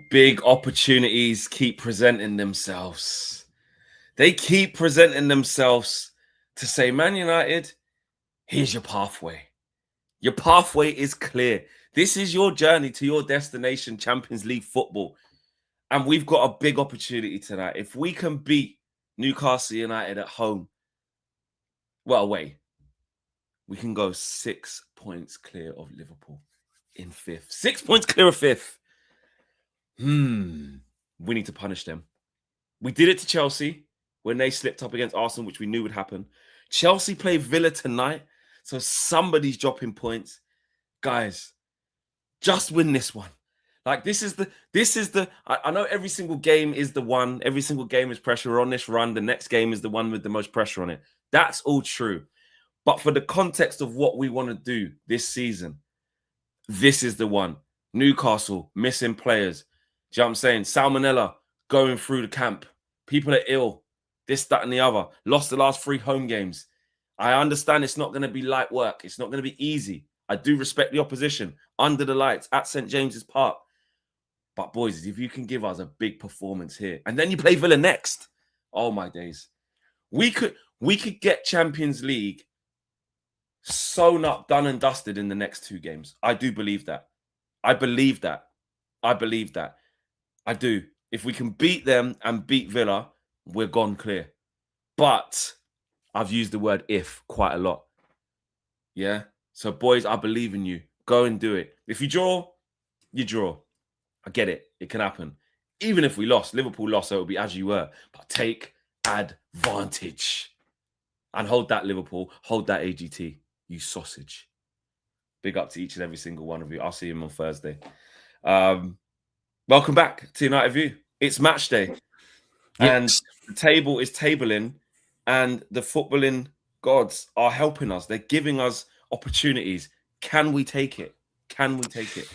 Big opportunities keep presenting themselves. They keep presenting themselves to say, Man United, here's your pathway. Your pathway is clear. This is your journey to your destination, Champions League football. And we've got a big opportunity tonight. If we can beat Newcastle United at home, well, away, we can go 6 points clear of Liverpool in fifth. 6 points clear of fifth. We need to punish them. We did it to Chelsea when they slipped up against Arsenal, which we knew would happen. Chelsea play Villa tonight, so somebody's dropping points. Guys, just win this one. Like, this is the, I know every single game is the one. Every single game is pressure. We're on this run. The next game is the one with the most pressure on it. That's all true. But for the context of what we want to do this season, this is the one. Newcastle, missing players. Do you know what I'm saying? Salmonella going through the camp. People are ill. This, that, and the other. Lost the last 3 home games. I understand it's not going to be light work. It's not going to be easy. I do respect the opposition. Under the lights at St. James's Park. But boys, if you can give us a big performance here, and then you play Villa next. Oh my days. We could get Champions League sewn up, done and dusted in the next 2 games. I do believe that. I believe that. I do. If we can beat them and beat Villa, we're gone clear. But I've used the word if quite a lot. Yeah? So, boys, I believe in you. Go and do it. If you draw, you draw. I get it. It can happen. Even if we lost, Liverpool lost, so it'll be as you were. But take advantage. And hold that, Liverpool. Hold that, AGT. You sausage. Big up to each and every single one of you. I'll see you on Thursday. Welcome back to United View. It's match day. And the table is tabling. And the footballing gods are helping us. They're giving us opportunities. Can we take it? Can we take it?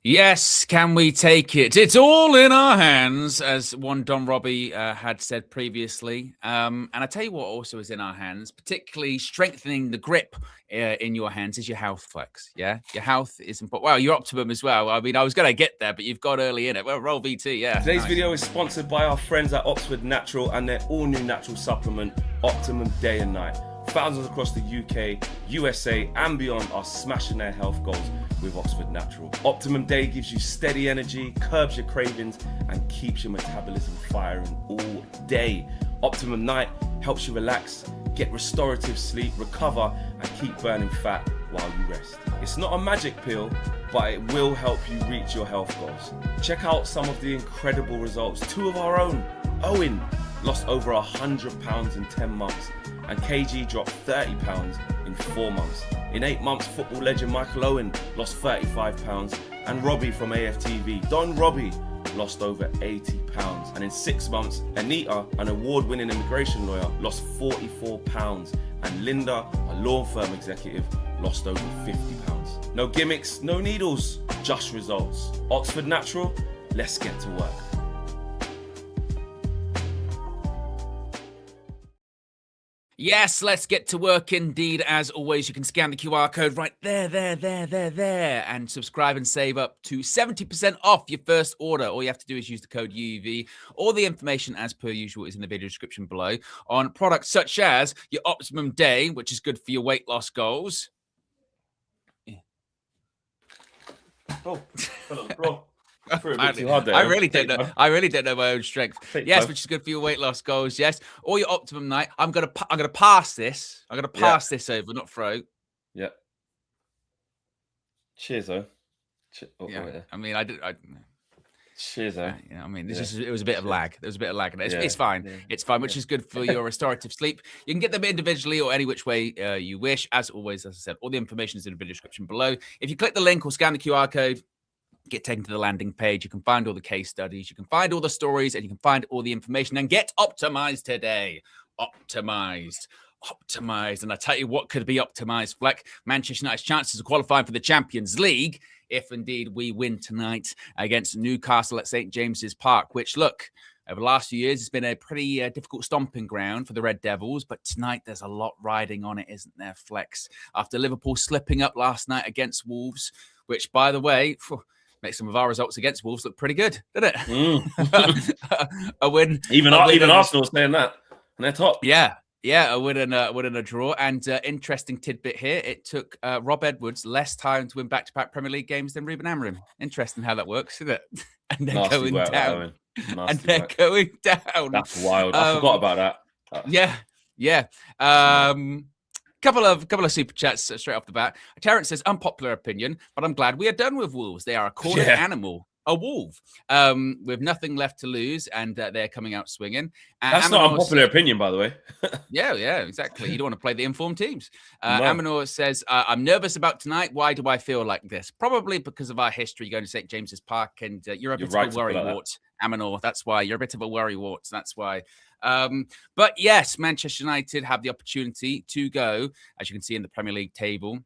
Yes, can we take it? It's all in our hands, as one Don Robbie had said previously. And I tell you what also is in our hands, particularly strengthening the grip in your hands, is your health, Flex. Yeah, your health is important. Well, your Optimum as well. I mean, I was going to get there, but you've got early in it. Well, roll VT, yeah. Today's video is sponsored by our friends at Oxford Natural and their all-new natural supplement, Optimum Day and Night. Thousands across the UK, USA, and beyond are smashing their health goals with Oxford Natural. Optimum Day gives you steady energy, curbs your cravings, and keeps your metabolism firing all day. Optimum Night helps you relax, get restorative sleep, recover, and keep burning fat while you rest. It's not a magic pill, but it will help you reach your health goals. Check out some of the incredible results. 2 of our own. Owen lost over 100 pounds in 10 months. And KG dropped 30 pounds in 4 months. In 8 months, football legend Michael Owen lost 35 pounds. And Robbie from AFTV, Don Robbie, lost over 80 pounds. And in 6 months, Anita, an award-winning immigration lawyer, lost 44 pounds. And Linda, a law firm executive, lost over 50 pounds. No gimmicks, no needles, just results. Oxford Natural, let's get to work. Yes, let's get to work indeed. As always, you can scan the QR code right there, and subscribe and save up to 70% off your first order. All you have to do is use the code UUV. All the information, as per usual, is in the video description below on products such as your Optimum Day, which is good for your weight loss goals. Yeah. Oh, bro. I really don't know. I really don't know my own strength. Yes, which is good for your weight loss goals. Yes, or your Optimum Night. I'm gonna pass this. I'm gonna pass this over, not throw. Yeah. Cheers, though. I mean, Cheers, though. I mean, it was a bit of lag. There was a bit of lag in it. It's fine. Yeah. It's fine, which is good for your restorative sleep. You can get them individually or any which way you wish. As always, as I said, all the information is in the video description below. If you click the link or scan the QR code, get taken to the landing page. You can find all the case studies. You can find all the stories, and you can find all the information. And get optimized today. Optimized. And I tell you what could be optimized, Fleck. Manchester United's chances of qualifying for the Champions League, if indeed we win tonight against Newcastle at St. James's Park, which, look, over the last few years, it's been a pretty difficult stomping ground for the Red Devils. But tonight, there's a lot riding on it, isn't there, Flex? After Liverpool slipping up last night against Wolves, which, by the way, makes some of our results against Wolves look pretty good, doesn't it? A win. Even Arsenal saying that, and they're top. Yeah, a win and a draw. And interesting tidbit here: it took Rob Edwards less time to win back-to-back Premier League games than Ruben Amorim. Interesting how that works, isn't it? And they're Nasty going work, down. And they're work. going down. That's wild. I forgot about that. Yeah. Couple of super chats straight off the bat. Terrence says, unpopular opinion, but I'm glad we are done with Wolves. They are a cornered animal, a wolf, with nothing left to lose, and they're coming out swinging. That's not unpopular opinion, by the way. Yeah, exactly. You don't want to play the informed teams. No. Amanor says, I'm nervous about tonight. Why do I feel like this? Probably because of our history going to St. James's Park, and you're a bit of a worrywart, Amanor. That's why. You're a bit of a worrywart. That's why. But yes, Manchester United have the opportunity to go, as you can see in the Premier League table,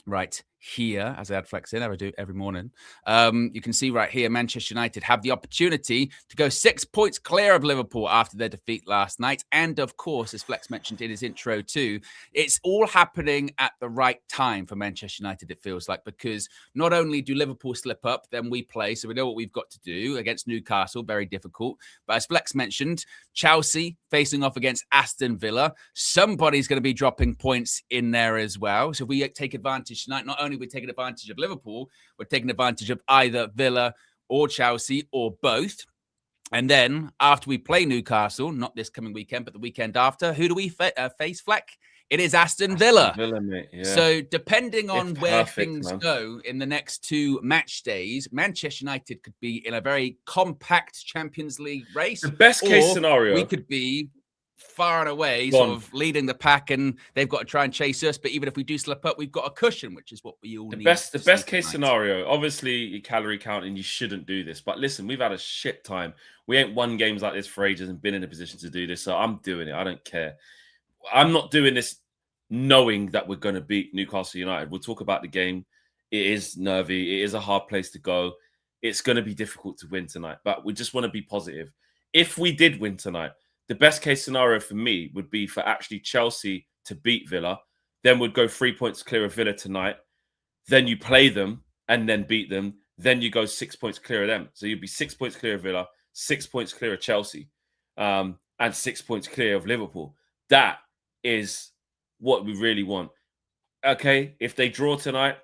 right here, as I add flex in, I do every morning. You can see right here, Manchester United have the opportunity to go 6 points clear of Liverpool after their defeat last night. And of course, as Flex mentioned in his intro too, it's all happening at the right time for Manchester United, it feels like, because not only do Liverpool slip up, then we play. So we know what we've got to do against Newcastle, very difficult. But as Flex mentioned, Chelsea facing off against Aston Villa. Somebody's going to be dropping points in there as well. So if we take advantage tonight, not only we're taking advantage of Liverpool, we're taking advantage of either Villa or Chelsea or both. And then after we play Newcastle, not this coming weekend, but the weekend after, who do we face, Fleck? It is Aston Villa. Mate, yeah. So depending on where things go in the next 2 match days, Manchester United could be in a very compact Champions League race. The best case scenario. We could be far and away, sort of leading the pack, and they've got to try and chase us. But even if we do slip up, we've got a cushion, which is what we all need. The best case scenario, obviously, you're calorie counting, you shouldn't do this. But listen, we've had a shit time. We ain't won games like this for ages and been in a position to do this. So I'm doing it. I don't care. I'm not doing this knowing that we're going to beat Newcastle United. We'll talk about the game. It is nervy. It is a hard place to go. It's going to be difficult to win tonight, but we just want to be positive. If we did win tonight, the best case scenario for me would be for actually Chelsea to beat Villa. Then we'd go 3 points clear of Villa tonight. Then you play them and then beat them. Then you go 6 points clear of them. So you'd be 6 points clear of Villa, 6 points clear of Chelsea, and 6 points clear of Liverpool. That is what we really want. Okay, if they draw tonight,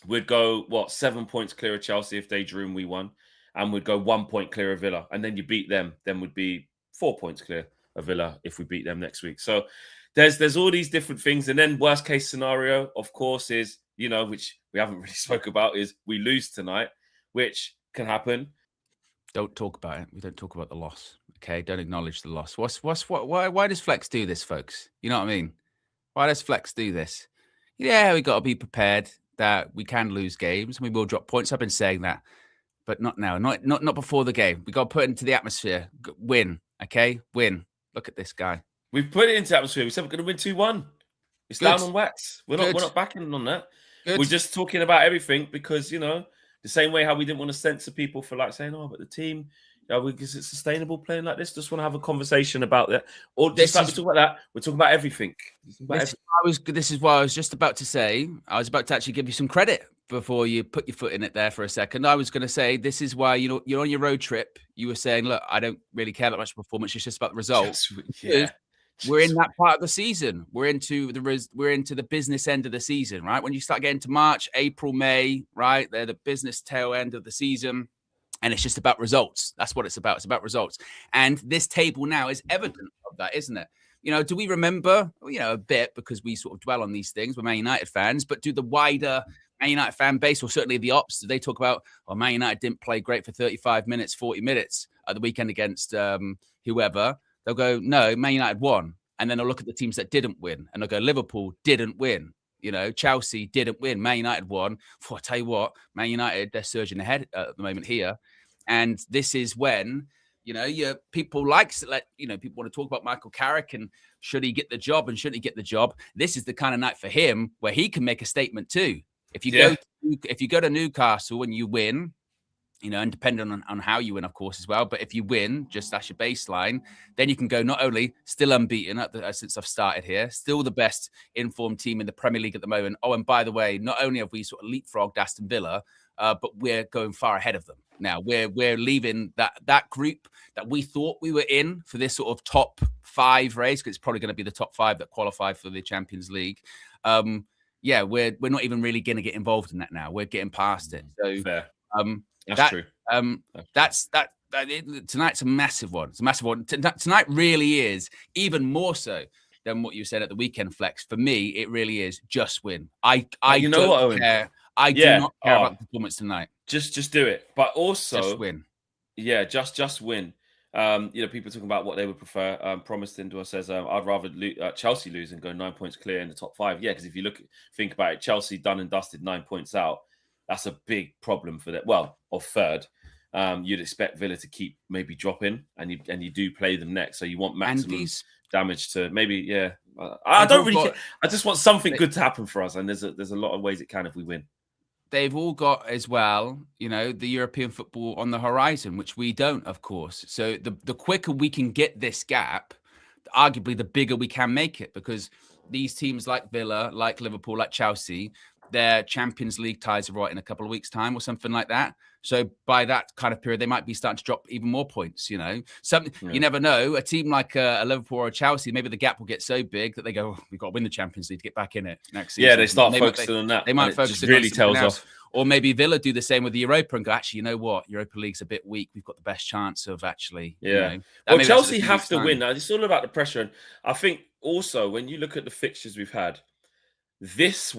we'd go, 7 points clear of Chelsea if they drew and we won. And we'd go 1 point clear of Villa. And then you beat them. Then we'd be 4 points clear of Villa if we beat them next week. So there's all these different things. And then worst case scenario, of course, is, which we haven't really spoke about, is we lose tonight, which can happen. Don't talk about it. We don't talk about the loss. Okay, don't acknowledge the loss. Why does Flex do this, folks? You know what I mean? Why does Flex do this? Yeah, we got to be prepared that we can lose games and we will drop points. I've been saying that, but not now. Not before the game. We got to put it into the atmosphere. Win. Okay, win. Look at this guy. We've put it into atmosphere. We said we're going to win 2-1. It's down on wax. We're not backing on that. Good. We're just talking about everything because the same way how we didn't want to censor people for saying, but the team, is it sustainable playing like this? Just want to have a conversation about that. Or just we talk about that. We're talking about everything. This is what I was just about to say. I was about to actually give you some credit before you put your foot in it there for a second. I was going to say, this is why, you're on your road trip. You were saying, look, I don't really care that much performance. It's just about the results. Yeah. We're in that part of the season. We're into the business end of the season, right? When you start getting to March, April, May, right? They're the business tail end of the season. And it's just about results. That's what it's about. It's about results. And this table now is evident of that, isn't it? Do we remember, a bit, because we sort of dwell on these things, we're Man United fans, but do the wider Man United fan base, or certainly the ops, do they talk about, Man United didn't play great for 35 minutes, 40 minutes at the weekend against whoever? They'll go, no, Man United won. And then they'll look at the teams that didn't win. And they'll go, Liverpool didn't win. Chelsea didn't win. Man United won. I tell you what, Man United, they're surging ahead at the moment here. And this is when, people people want to talk about Michael Carrick and should he get the job and shouldn't he get the job? This is the kind of night for him where he can make a statement too. If you go to Newcastle and you win, and depending on how you win, of course, as well. But if you win, just that's your baseline, then you can go not only still unbeaten since I've started here, still the best informed team in the Premier League at the moment. Oh, and by the way, not only have we sort of leapfrogged Aston Villa, but we're going far ahead of them now. We're leaving that group that we thought we were in for this sort of top 5 race, because it's probably going to be the top 5 that qualify for the Champions League. We're not even really going to get involved in that now. We're getting past it. So fair. That's true. Tonight's a massive one. It's a massive one. Tonight really is, even more so than what you said at the weekend, Flex. For me, it really is just win. I don't care. I do not care about the performance tonight. Just do it. But also just win. Yeah, just win. People talking about what they would prefer. Promised Indoor says, I'd rather Chelsea lose and go 9 points clear in the top 5. Yeah, because if you think about it, Chelsea done and dusted, 9 points out. That's a big problem for that. Well, or third, you'd expect Villa to keep maybe dropping, and you do play them next, so you want maximum damage to maybe. Yeah, I don't really. I just want something good to happen for us, and there's a lot of ways it can if we win. They've all got as well, the European football on the horizon, which we don't, of course. So the quicker we can get this gap, arguably the bigger we can make it, because these teams like Villa, like Liverpool, like Chelsea, their Champions League ties are right in a couple of weeks' time or something like that. So by that kind of period, they might be starting to drop even more points, You never know. A team like a Liverpool or a Chelsea, maybe the gap will get so big that they go, we've got to win the Champions League to get back in it next season. Yeah, they start focusing on that. They might focus on really tells off. Or maybe Villa do the same with the Europa and go, actually, you know what? Europa League's a bit weak. We've got the best chance of actually. Yeah. Well, Chelsea have to win now. It's all about the pressure. And I think also when you look at the fixtures we've had, this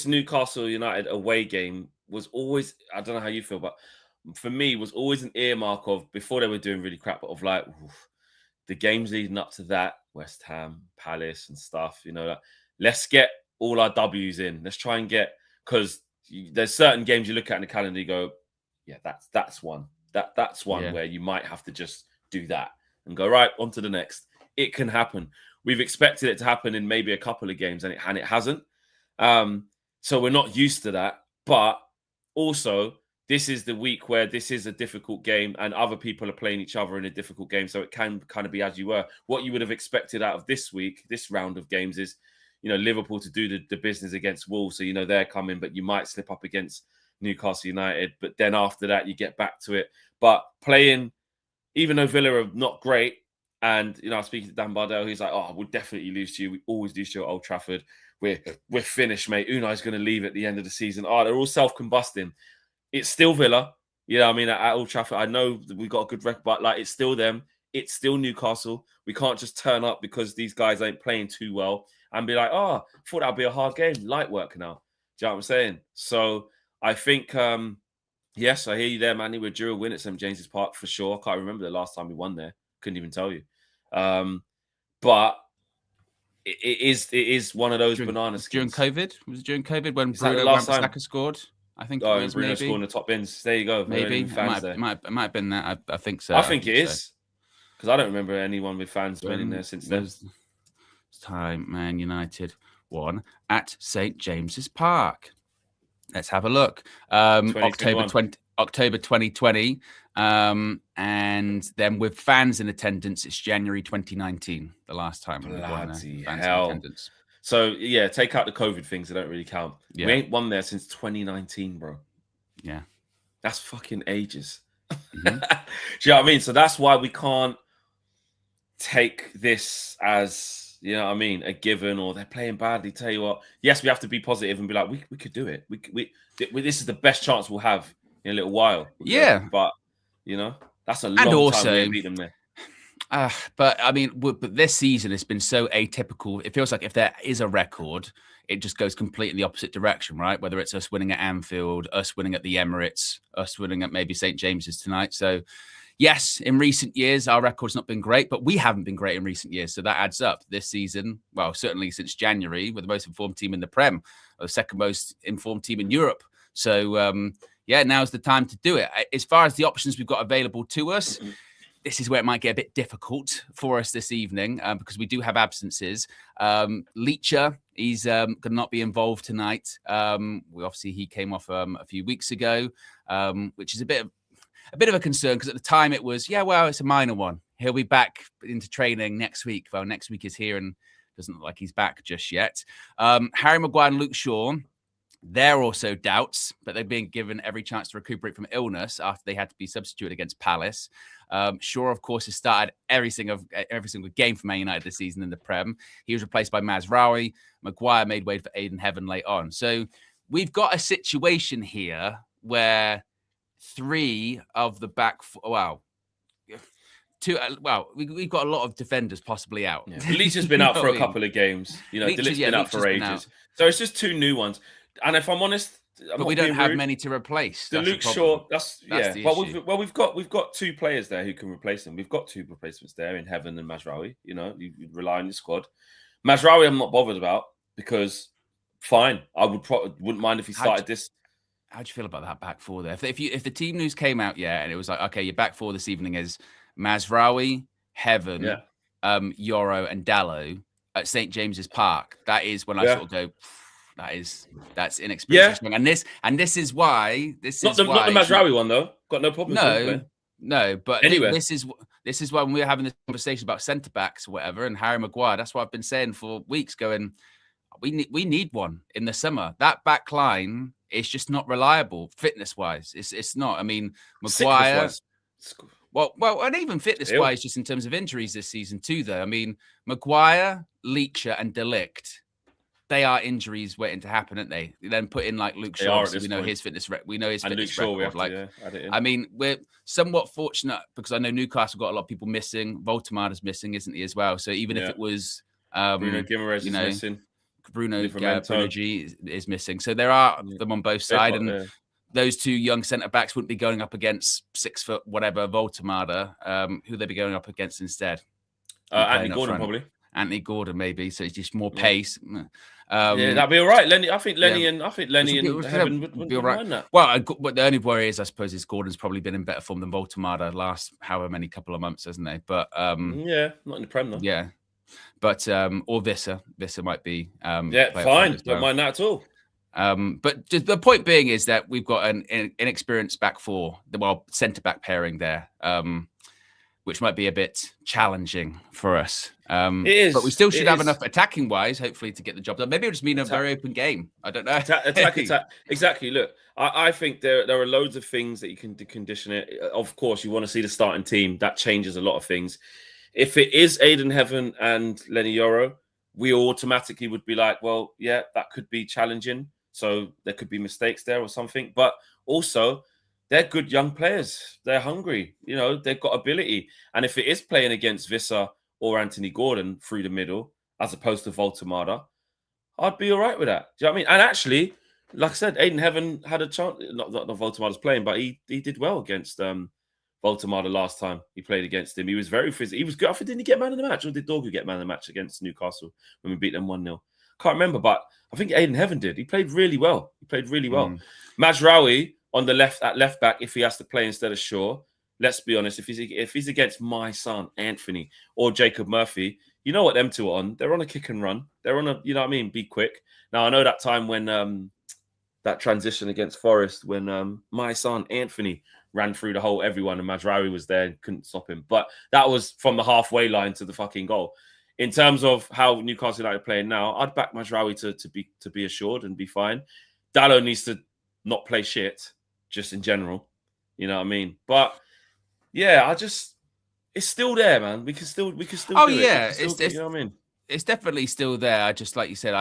Newcastle United away game was always, I don't know how you feel, but for me was always an earmark of, before they were doing really crap, but of like the games leading up to that, West Ham, Palace and stuff, let's get all our W's in. Let's try and get, because there's certain games you look at in the calendar, you go, yeah, that's one. That's one where you might have to just do that and go, right, on to the next. It can happen. We've expected it to happen in maybe a couple of games and it hasn't. So we're not used to that. But also, this is the week where this is a difficult game and other people are playing each other in a difficult game. So it can kind of be as you were. What you would have expected out of this week, this round of games is, Liverpool to do the business against Wolves. So, they're coming, but you might slip up against Newcastle United. But then after that, you get back to it. But playing, even though Villa are not great, and, I was speaking to Dan Bardell, he's like, we'll definitely lose to you. We always lose to you at Old Trafford. We're finished, mate. Unai's going to leave at the end of the season. They're all self-combusting. It's still Villa. At Old Trafford, I know we got a good record, but it's still them. It's still Newcastle. We can't just turn up because these guys ain't playing too well and be like, I thought that'd be a hard game. Light work now. Do you know what I'm saying? So I think, yes, I hear you there, Manny. We're due a win at St. James's Park for sure. I can't remember the last time we won there. Couldn't even tell you. But it is one of those banana skins. During COVID? Was it during COVID when Sesko scored? I think it was Bruno maybe. Scoring the top bins. There you go. Maybe. It might have been that. I think so. I think it is. Because I don't remember anyone with fans winning there since then. Time Man United won at St. James's Park. Let's have a look. October 2020. And then with fans in attendance, it's January 2019, the last time we won fans in attendance. So, yeah, take out the COVID things. They don't really count. Yeah. We ain't won there since 2019, bro. Yeah. That's fucking ages. Mm-hmm. Do you know what I mean? So that's why we can't take this as, a given, or they're playing badly. Tell you what, yes, we have to be positive and be like, we could do it. We this is the best chance we'll have in a little while. Yeah. But, that's a long time we beat them there. But this season has been so atypical. It feels like if there is a record, it just goes completely in the opposite direction, right? Whether it's us winning at Anfield, us winning at the Emirates, us winning at maybe St. James's tonight. So, yes, in recent years, our record's not been great, but we haven't been great in recent years. So that adds up. This season, well, certainly since January, we're the most informed team in the Prem, or the second most informed team in Europe. So, now's the time to do it. As far as the options we've got available to us, this is where it might get a bit difficult for us this evening because we do have absences. Leacher, he's going to not be involved tonight. He came off a few weeks ago, which is a bit of a concern because at the time it was, it's a minor one. He'll be back into training next week. Well, next week is here and doesn't look like he's back just yet. Harry Maguire and Luke Shaw, they're also doubts, but they've been given every chance to recuperate from illness after they had to be substituted against Palace. Shaw, of course, has started every single game for Man United this season in the Prem. He was replaced by Mazraoui. Maguire made way for Aiden Heaven late on. So we've got a situation here where three of the back... we've got a lot of defenders possibly out. Yeah. Leach has been out for a couple of games. Leach's been out for ages. So it's just two new ones. And if I'm honest, we don't have many to replace. The Luke Shaw, we've got two players there who can replace him. We've got two replacements there in Heaven and Mazraoui. You rely on your squad. Mazraoui, I'm not bothered about because fine, I wouldn't mind if he started this. How do you feel about that back four there? If the team news came out, and it was like, okay, your back four this evening is Mazraoui, Heaven, Yoro, and Dalot at St. James's Park. That is when I sort of go, that's inexperienced. Yeah. And this is why not the Mazraoui one though. Got no problem. No. But anyway, this is why when we were having this conversation about centre backs or whatever, and Harry Maguire. That's what I've been saying for weeks. Going, we need one in the summer. That back line is just not reliable fitness wise. It's not. I mean, Maguire. Well, and even fitness-wise, just in terms of injuries this season too, though. I mean, Maguire, Leacher, and De Ligt, they are injuries waiting to happen, aren't they? Then put in like Luke Shaw, so we know his fitness. We know his fitness record. I mean, we're somewhat fortunate because I know Newcastle got a lot of people missing. Voltemada's missing, isn't he, as well? So even if it was Bruno Guimaraes is missing, Bruno G is missing. So there are them on both sides, and those two young centre backs wouldn't be going up against 6 foot whatever Voltemada. Who they'd be going up against instead? Anthony Gordon, probably. Anthony Gordon, maybe. So it's just more pace. That'd be all right. I think Lenny and Heaven would be all right. That. Well, but the only worry is, I suppose, is Gordon's probably been in better form than Voltemada last however many couple of months, hasn't they? But not in the Prem though. Yeah, but or Visser might be. Fine. Don't mind that at all. But the point being is that we've got an inexperienced back four, centre back pairing there, which might be a bit challenging for us. It is, but we still should have enough attacking wise, hopefully, to get the job done. Maybe it'll just mean a very open game. I don't know. Attack. Exactly. Look, I think there are loads of things that you can condition it. Of course, you want to see the starting team. That changes a lot of things. If it is Aiden Heaven and Lenny Yoro, we automatically would be like, well, yeah, that could be challenging. So there could be mistakes there or something. But also, they're good young players. They're hungry. They've got ability. And if it is playing against Visser or Anthony Gordon through the middle, as opposed to Voltemada, I'd be all right with that. Do you know what I mean? And actually, like I said, Aiden Heaven had a chance. Not Voltemada's playing, but he did well against Voltemada last time he played against him. He was very physical. He was good. I think, didn't he get man of the match? Or did Dorgu get man of the match against Newcastle when we beat them 1-0? Can't remember, but I think Aiden Heaven did. He played really well. Mazraoui on the left back, if he has to play instead of Shaw, let's be honest, if he's against my son Anthony or Jacob Murphy, you know what them two are on? They're on a kick and run. They're on a, you know what I mean, be quick. Now I know that time when that transition against Forest when my son Anthony ran through the whole everyone and Mazraoui was there and couldn't stop him. But that was from the halfway line to the fucking goal. In terms of how Newcastle United are playing now, I'd back Mazraoui to be assured and be fine. Dalot needs to not play shit, just in general. You know what I mean? But yeah, it's still there, man. We can still do it. You know what I mean? It's definitely still there. I just, like you said,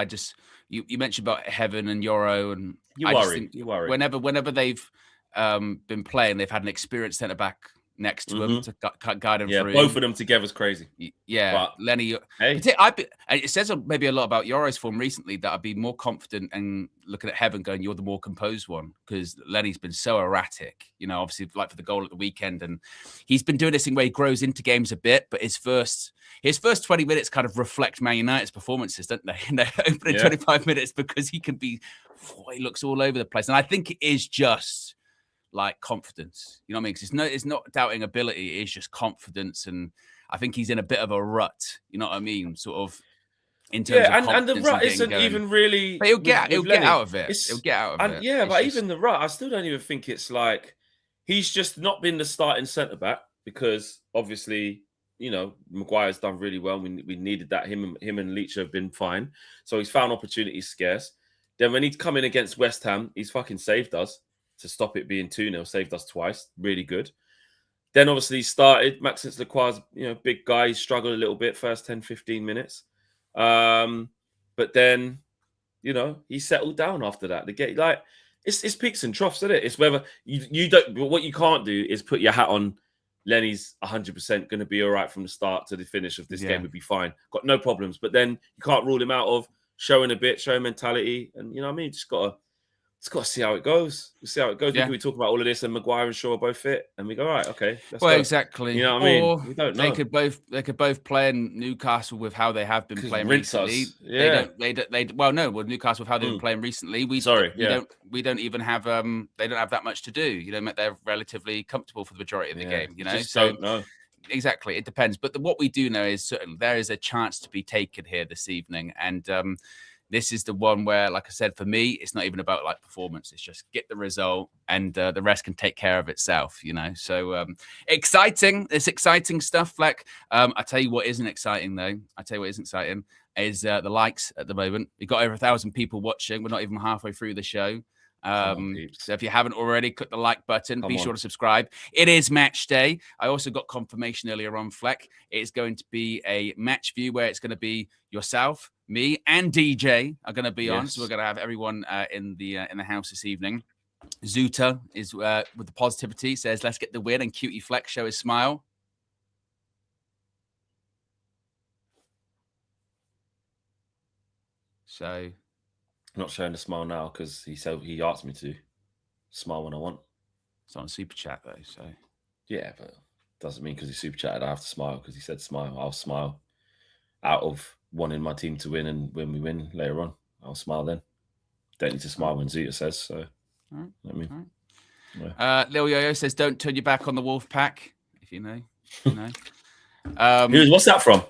you mentioned about Heaven and Yoro, and you worry. Whenever they've been playing, they've had an experienced centre back next to him to guide him through. Both of them together is crazy. Yeah, but Lenny. Hey. It says maybe a lot about Yoro's form recently that I'd be more confident and looking at Heaven going, you're the more composed one, because Lenny's been so erratic. Obviously, like for the goal at the weekend, and he's been doing this thing where he grows into games a bit, but his first 20 minutes kind of reflect Man United's performances, don't they? In their opening 25 minutes, because he looks all over the place, and I think it is just like confidence. You know what I mean? Because it's not doubting ability. It's just confidence. And I think he's in a bit of a rut. You know what I mean? Sort of in terms of and the confidence rut and isn't going. even really. But he'll get Lenny. out of it. He'll get out of it. Yeah, it's but just... even the rut, I still don't even think it's like he's just not been the starting centre back because obviously, you know, Maguire's done really well. We needed that. Him and Leach have been fine. So he's found opportunities scarce. Then when he's come in against West Ham, he's fucking saved us to stop it being 2-0. Saved us twice. Really good. Then obviously he started. Maxence Lacroix's, you know, big guy. He struggled a little bit first 10, 15 minutes. But then, you know, he settled down after that. The game, like, it's peaks and troughs, isn't it? It's whether you don't. What you can't do is put your hat on. Lenny's 100% going to be all right from the start to the finish of this game. Would be fine. Got no problems. But then you can't rule him out of showing a bit, showing mentality, and you know what I mean. Just got to see how it goes. We'll see how it goes. Yeah. We talk about all of this, and Maguire and Shaw are both fit, and we go, all right, okay. Let's go. Exactly. You know what I mean? We don't know. They could both play in Newcastle with how they have been playing recently. Yeah. Well, Newcastle with how they've been playing recently. We don't even have they don't have that much to do. You know, they're relatively comfortable for the majority of the game. You know, don't know. Exactly, it depends. But what we do know is certainly there is a chance to be taken here this evening, and this is the one where, like I said, for me, it's not even about like performance. It's just get the result, and the rest can take care of itself. You know, so exciting. It's exciting stuff. Like I tell you what isn't exciting though. Is the likes at the moment. We've got over 1,000 people watching. We're not even halfway through the show. So if you haven't already, click the like button. Be sure to subscribe. It is match day. I also got confirmation earlier on, Fleck. It's going to be a match view where it's going to be yourself, me, and DJ are going to be on. So we're going to have everyone in the house this evening. Zuta is with the positivity, says, let's get the win, and Cutie Fleck show his smile. So I'm not showing the smile now because he asked me to smile when I want. It's on a super chat though, so yeah, but doesn't mean because he super chatted I have to smile because he said smile. I'll smile out of wanting my team to win, and when we win later on, I'll smile then. Don't need to smile when Zuta says so. All right. I mean, yeah. Lil Yo-Yo says, "Don't turn your back on the Wolf Pack." If you know, what's that from?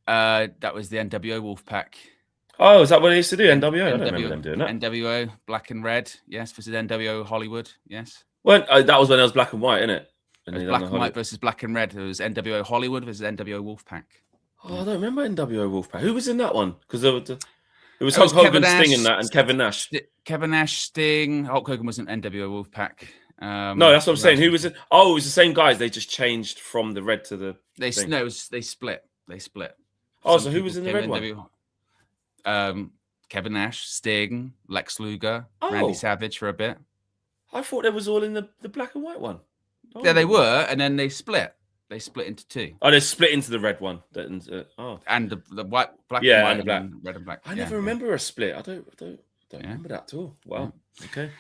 That was the NWO Wolf Pack. Oh, is that what they used to do? NWO? I don't remember them doing that. NWO, black and red. Yes, versus NWO Hollywood. Yes. Well, that was when it was black and white, innit? It was black and white versus black and red. It was NWO Hollywood versus NWO Wolfpack. Oh, I don't remember NWO Wolfpack. Who was in that one? Because it was Hulk Hogan, Sting in that, and Kevin Nash. Kevin Nash, Sting. Hulk Hogan wasn't NWO Wolfpack. No, that's what I'm saying. Who was it? Oh, it was the same guys. They just changed from the red to the. They split. Oh, so who was in the red one? Kevin Nash, Sting, Lex Luger, Randy Savage for a bit. I thought they was all in the black and white one. Oh. Yeah, they were, and then they split. They split into two. Oh, they split into the red one. And the white, black, and white, and the black, and red and black. I never remember a split. I don't remember that at all. Wow. Yeah. Okay.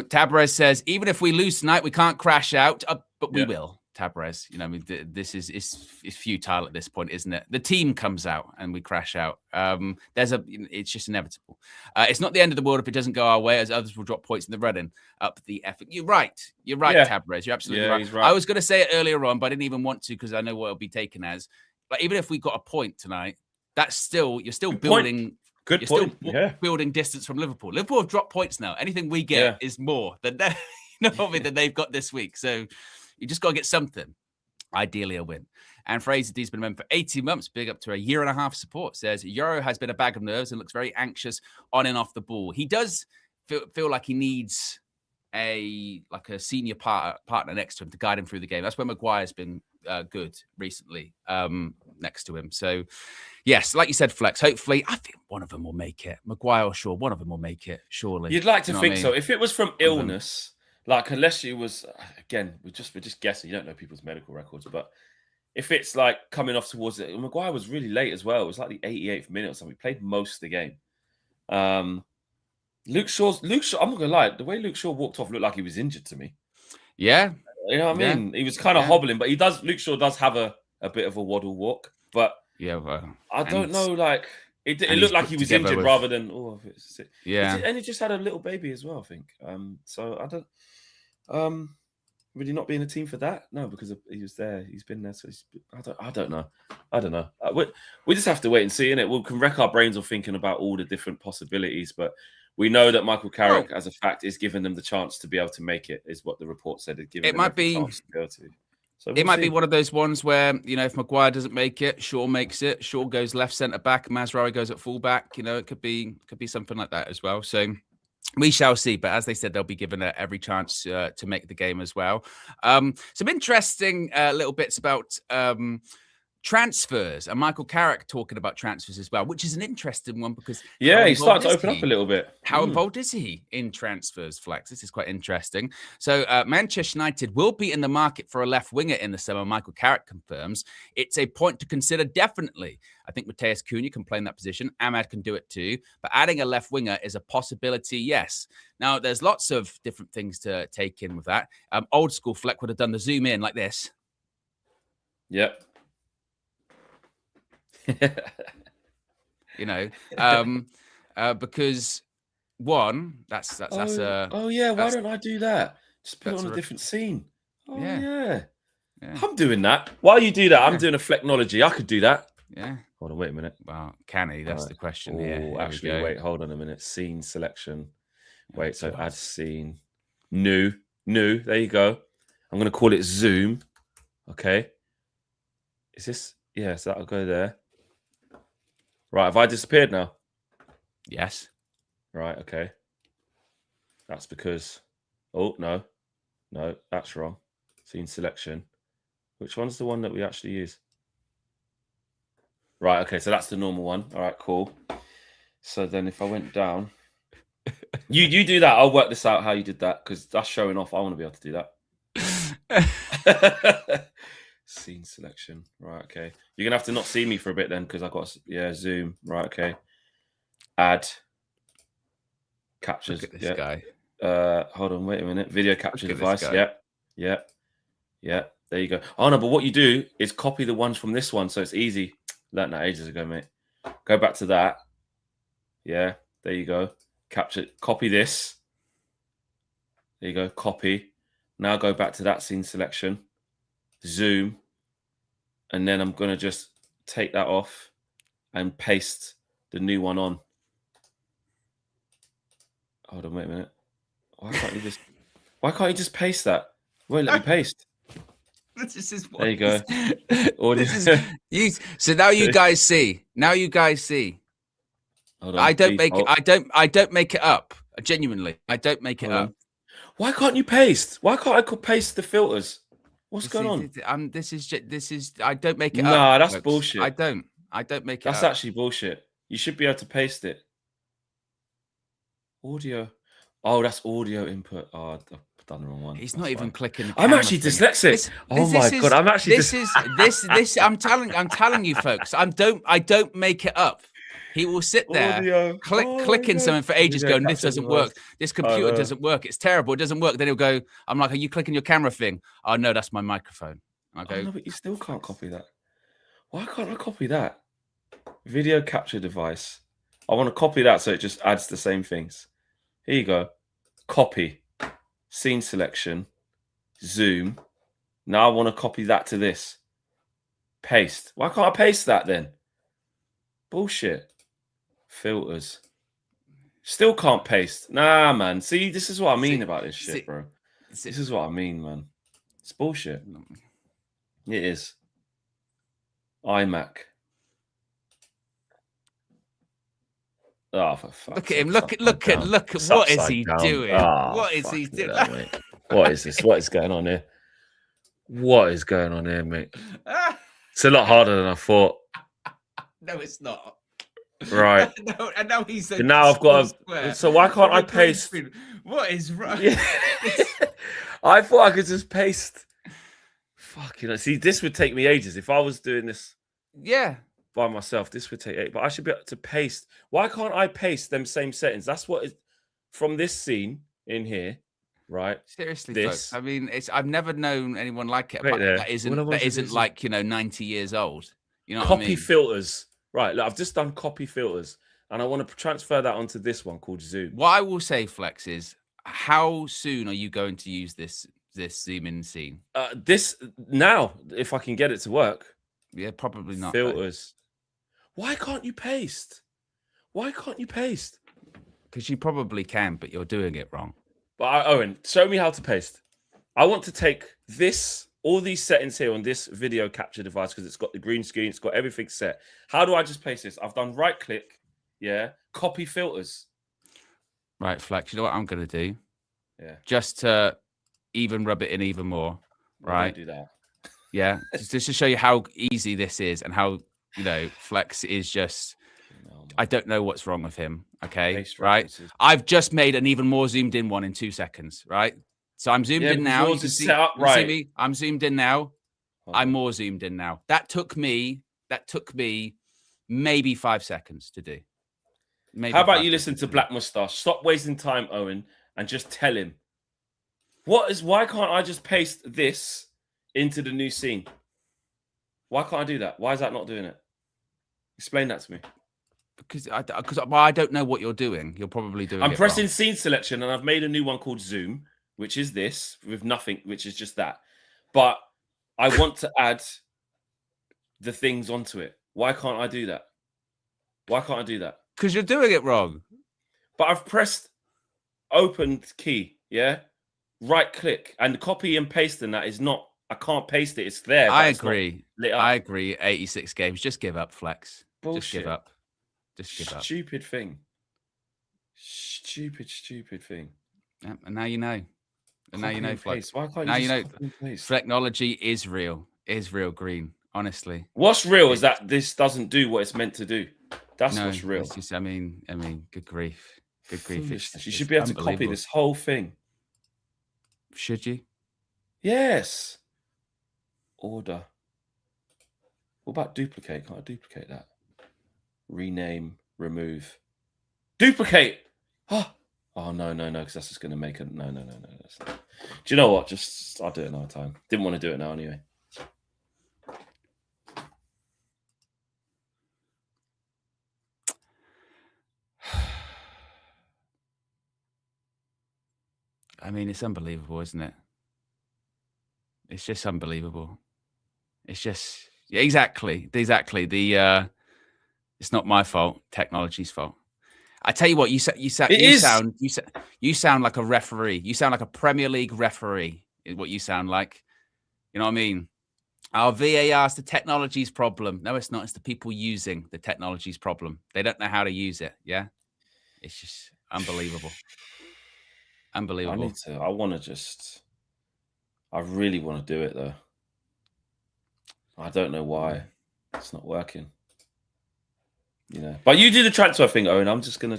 Tabarez says, even if we lose tonight, we can't crash out, but we will. Tabarez, you know, I mean, this is futile at this point, isn't it? The team comes out and we crash out. It's just inevitable. It's not the end of the world if it doesn't go our way, as others will drop points in the running up the effort. You're right, Tabarez. You're absolutely right. He's right. I was going to say it earlier on, but I didn't even want to because I know what it'll be taken as. Like, even if we got a point tonight, you're still building. Good point. Still building distance from Liverpool. Liverpool have dropped points now. Anything we get is more than than they've got this week. So. You just got to get something, ideally a win. And Fraser D's been a member for 18 months, big up to a year and a half support. Says Euro has been a bag of nerves and looks very anxious on and off the ball. He does feel like he needs a senior partner next to him to guide him through the game. That's where Maguire's been good recently next to him. So, yes, like you said, Flex, hopefully, I think one of them will make it. Maguire or Shaw, one of them will make it, surely. You'd like to think so. If it was from illness... Like, unless it was, again, we're just guessing. You don't know people's medical records. But if it's like coming off towards it, Maguire was really late as well. It was like the 88th minute or something. He played most of the game. Luke Shaw, I'm not going to lie. The way Luke Shaw walked off looked like he was injured to me. Yeah. You know what I mean? He was kind of hobbling, but Luke Shaw does have a bit of a waddle walk. But I don't know, like... It looked like he was injured rather than and he just had a little baby as well, I think. So I don't. Would he not be in a team for that? No, because he was there. He's been there. So I don't know. I don't know. We just have to wait and see, innit? We can wreck our brains on thinking about all the different possibilities, but we know that Michael Carrick, as a fact, is giving them the chance to be able to make it, is what the report said. It might be chance to be able to. So it might be one of those ones where, if Maguire doesn't make it, Shaw makes it. Shaw goes left centre back, Mazraoui goes at full back. It could be something like that as well. So we shall see. But as they said, they'll be given every chance to make the game as well. Some interesting little bits about transfers, and Michael Carrick talking about transfers as well, which is an interesting one because he started to open up a little bit. How involved is he in transfers, Flex? This is quite interesting. So Manchester United will be in the market for a left winger in the summer. Michael Carrick confirms it's a point to consider, definitely. I think Mateus Cunha can play in that position. Ahmad can do it too. But adding a left winger is a possibility, yes. Now, there's lots of different things to take in with that. Old school Fleck would have done the zoom in like this. Yep. Because one, that's why don't I do that? Just put it on a different scene. Yeah. I'm doing that. While you do that, I'm doing a Flecknology. I could do that. Yeah. Hold on, wait a minute. Well, can he? That's the question here. Actually, wait, hold on a minute. Scene selection. Wait, so add scene. New. There you go. I'm going to call it zoom. Okay. Is this? Yeah, so that'll go there. Right, have I disappeared now? Yes. Right, okay. That's because... Oh, no, that's wrong. Scene selection. Which one's the one that we actually use? Right, okay, so that's the normal one. All right, cool. So then if I went down... you do that. I'll work this out how you did that, because that's showing off. I want to be able to do that. Scene selection. Right, okay. You're going to have to not see me for a bit then, because I've got... Yeah, zoom. Right, okay. Add. Captures. Look at this guy. Hold on, wait a minute. Video capture device. Yeah. There you go. Oh, no, but what you do is copy the ones from this one, so it's easy. Learned that ages ago, mate. Go back to that. Yeah, there you go. Capture. Copy this. There you go. Copy. Now go back to that scene selection. Zoom. And then I'm going to just take that off and paste the new one on. Hold on, wait a minute. Why can't you just paste that? It won't let me paste. This is what there you go. So now you guys see. Hold on, I don't make it up. Genuinely, I don't make it up. Why can't you paste? Why can't I paste the filters? What's going on? This is. I don't make it up. Nah, that's bullshit. I don't make it up. That's actually bullshit. You should be able to paste it. Audio. Oh, that's audio input. Oh, I've done the wrong one. He's not even clicking. I'm actually dyslexic. God, I'm actually. This. I'm telling you, folks. I don't make it up. He will sit there, clicking something for ages, going, "This doesn't work. This computer doesn't work. It's terrible. It doesn't work." Then he'll go, "I'm like, are you clicking your camera thing?" "Oh no, that's my microphone." I go, "No, but you still can't copy that. Why can't I copy that? Video capture device. I want to copy that so it just adds the same things. Here you go. Copy. Scene selection. Zoom. Now I want to copy that to this. Paste. Why can't I paste that then? Bullshit. Filters. Still can't paste. Nah, man. See, this is what I mean about this shit, bro. This is what I mean, man. It's bullshit. It is. iMac. Oh, for fuck's look at him! Look at what is he doing? What is he doing? What is this? What is going on here? What is going on here, mate? It's a lot harder than I thought. No, it's not. Right. And now he's. So now I've got. So why can't I paste? What is wrong? Yeah. I thought I could just paste. Fucking. See, this would take me ages if I was doing this. Yeah. By myself, this would take 8, but I should be able to paste. Why can't I paste them same settings? That's what is from this scene in here, right? Seriously, folks. I mean, I've never known anyone like it. That isn't like 90 years old. You know, copy filters, right? Look, I've just done copy filters, and I want to transfer that onto this one called Zoom. What I will say, Flex, is how soon are you going to use this zoom in scene? This now, if I can get it to work. Yeah, probably not. Filters. Why can't you paste? Why can't you paste? Because you probably can, but you're doing it wrong. But Owen, show me how to paste. I want to take all these settings here on this video capture device because it's got the green screen, it's got everything set. How do I just paste this? I've done right click, copy filters. Right, Flex, you know what I'm going to do? Yeah. Just to even rub it in even more, right? Don't do that. Yeah, just to show you how easy this is and how, Flex is just, I don't know what's wrong with him, okay? Right? I've just made an even more zoomed in one in 2 seconds, right? So I'm zoomed in now. You can see, see me? I'm zoomed in now. I'm more zoomed in now. That took me maybe 5 seconds to do. Maybe. How about you listen to Black Moustache? Stop wasting time, Owen, and just tell him. Why can't I just paste this into the new scene? Why can't I do that? Why is that not doing it? Explain that to me. Because I don't know what you're doing. You're probably doing I'm pressing scene selection, and I've made a new one called Zoom, which is this with nothing, which is just that. But I want to add the things onto it. Why can't I do that? Why can't I do that? Because you're doing it wrong. But I've pressed open key, right click, and copy and paste in that is not. I can't paste it. It's there. I agree. I agree. 86 games. Just give up, Flex. Bullshit. Just give up. Just give up. Stupid thing. Stupid thing. Yeah, and now you know. And now you know, Flex. Why can't now you know. paste? Technology is real. Is real green. Honestly. What's real is that this doesn't do what it's meant to do. That's what's real. Just, I mean, good grief. Good grief. You should be able to copy this whole thing. Should you? Yes. Order. What about duplicate? Can't I duplicate that? Rename, remove. Duplicate! Oh, no, because that's just going to make a... No. That's not... Do you know what? I'll do it another time. Didn't want to do it now anyway. I mean, it's unbelievable, isn't it? It's just unbelievable. It's just exactly. The it's not my fault. Technology's fault. I tell you what, you sound like a referee. You sound like a Premier League referee. Is what you sound like. You know what I mean? Our VAR's the technology's problem. No, it's not. It's the people using the technology's problem. They don't know how to use it. Yeah, it's just unbelievable. Unbelievable. I really want to do it though. I don't know why it's not working. But you do the transfer thing, Owen. I'm just gonna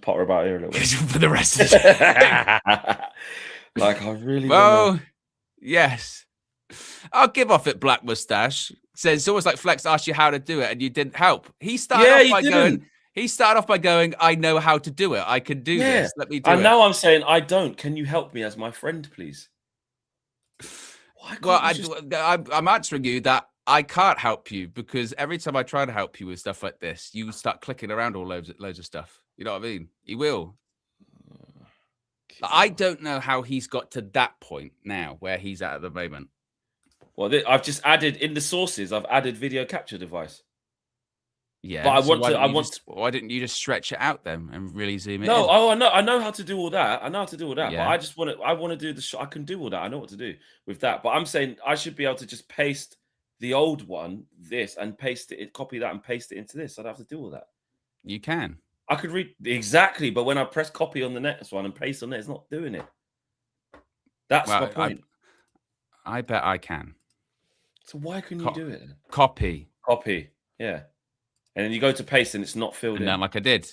potter about here a little bit for the rest of the Like I really. Yes. I'll give off it. Black Moustache says it's almost like Flex asked you how to do it and you didn't help. He started off by going, I know how to do it. I can do this. Let me do it. And now I'm saying I don't. Can you help me as my friend, please? I'm answering you that I can't help you because every time I try to help you with stuff like this, you start clicking around all loads of stuff. You know what I mean? He will. I don't know how he's got to that point now where he's at the moment. Well, I've just added in the sources. I've added video capture device. Yeah, but why didn't you just stretch it out then and really zoom in? No, I know how to do all that. Yeah. But I want to do the shot. I can do all that. I know what to do with that. But I'm saying I should be able to just paste the old one, and paste it, copy that and paste it into this. I'd have to do all that. You can. I could read exactly, but when I press copy on the next one and paste on it, it's not doing it. That's my point. I bet I can. So why can you do it? Copy. Yeah. And then you go to paste and it's not filled in. Like I did.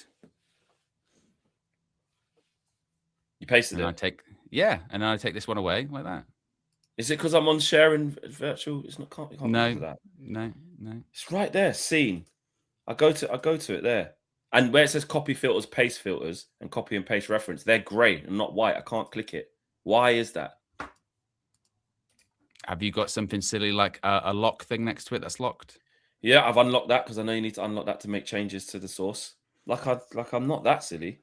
You pasted it? And then I take this one away like that. Is it because I'm on sharing virtual? It's not. Can't do that. No. It's right there. Scene. I go to it there, and where it says copy filters, paste filters, and copy and paste reference, they're grey and not white. I can't click it. Why is that? Have you got something silly like a lock thing next to it that's locked? Yeah, I've unlocked that because I know you need to unlock that to make changes to the source. Like I'm not that silly.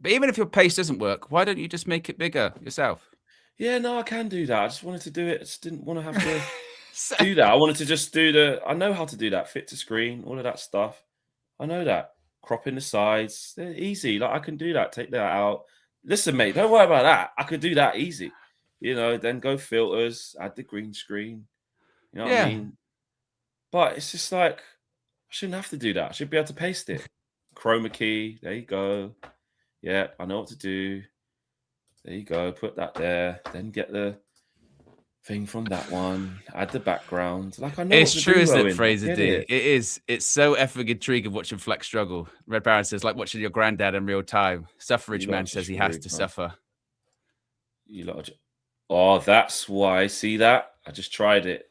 But even if your pace doesn't work, why don't you just make it bigger yourself? Yeah, no, I can do that. I just wanted to do it. I just didn't want to have to do that. I wanted to just do I know how to do that. Fit to screen, all of that stuff. I know that. Cropping the sides. They're easy. Like, I can do that. Take that out. Listen, mate, don't worry about that. I could do that easy. Then go filters, add the green screen. You know what I mean? But it's just like, I shouldn't have to do that. I should be able to paste it. Chroma key. There you go. Yeah, I know what to do. There you go. Put that there. Then get the thing from that one. Add the background. Like, I know it's what to true, do, isn't Owen. it, Fraser D? It is. It's so effing intriguing watching Flex struggle. Red Baron says, like watching your granddad in real time. Suffrage man says he has to suffer. Oh, that's why. See that? I just tried it.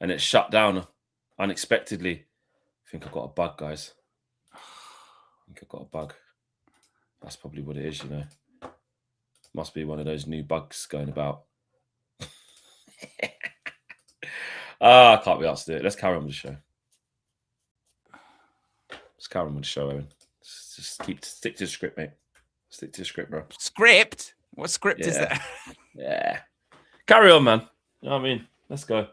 And it shut down unexpectedly. I think I got a bug, guys. I think I got a bug. That's probably what it is, Must be one of those new bugs going about. I can't be asked to do it. Let's carry on with the show. Let's carry on with the show, Owen. Just stick to the script, mate. Stick to the script, bro. Script? What script is that? Yeah. Carry on, man. You know what I mean? Let's go.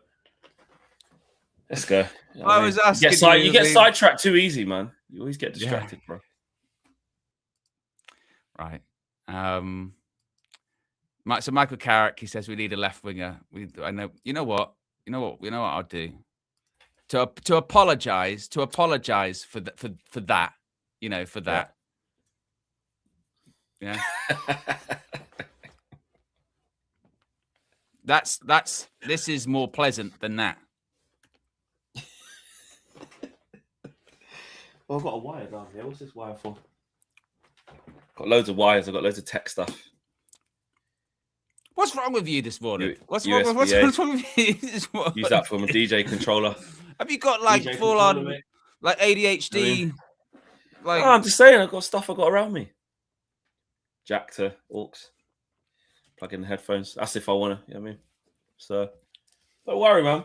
Let's go. I was asking you get sidetracked too easy, man. You always get distracted, bro. Right. So Michael Carrick, he says we need a left winger. I know. You know what I'll do to apologize for that. For that. Yeah. This is more pleasant than that. Well, I've got a wire down here. What's this wire for? Got loads of wires. I've got loads of tech stuff. What's wrong with you this morning? What's wrong with you this morning? Use that for my DJ controller. Have you got like full on like ADHD? I'm just saying, I've got stuff I got around me. Jack to aux. Plug in the headphones. That's if I want to, you know what I mean? So don't worry, man.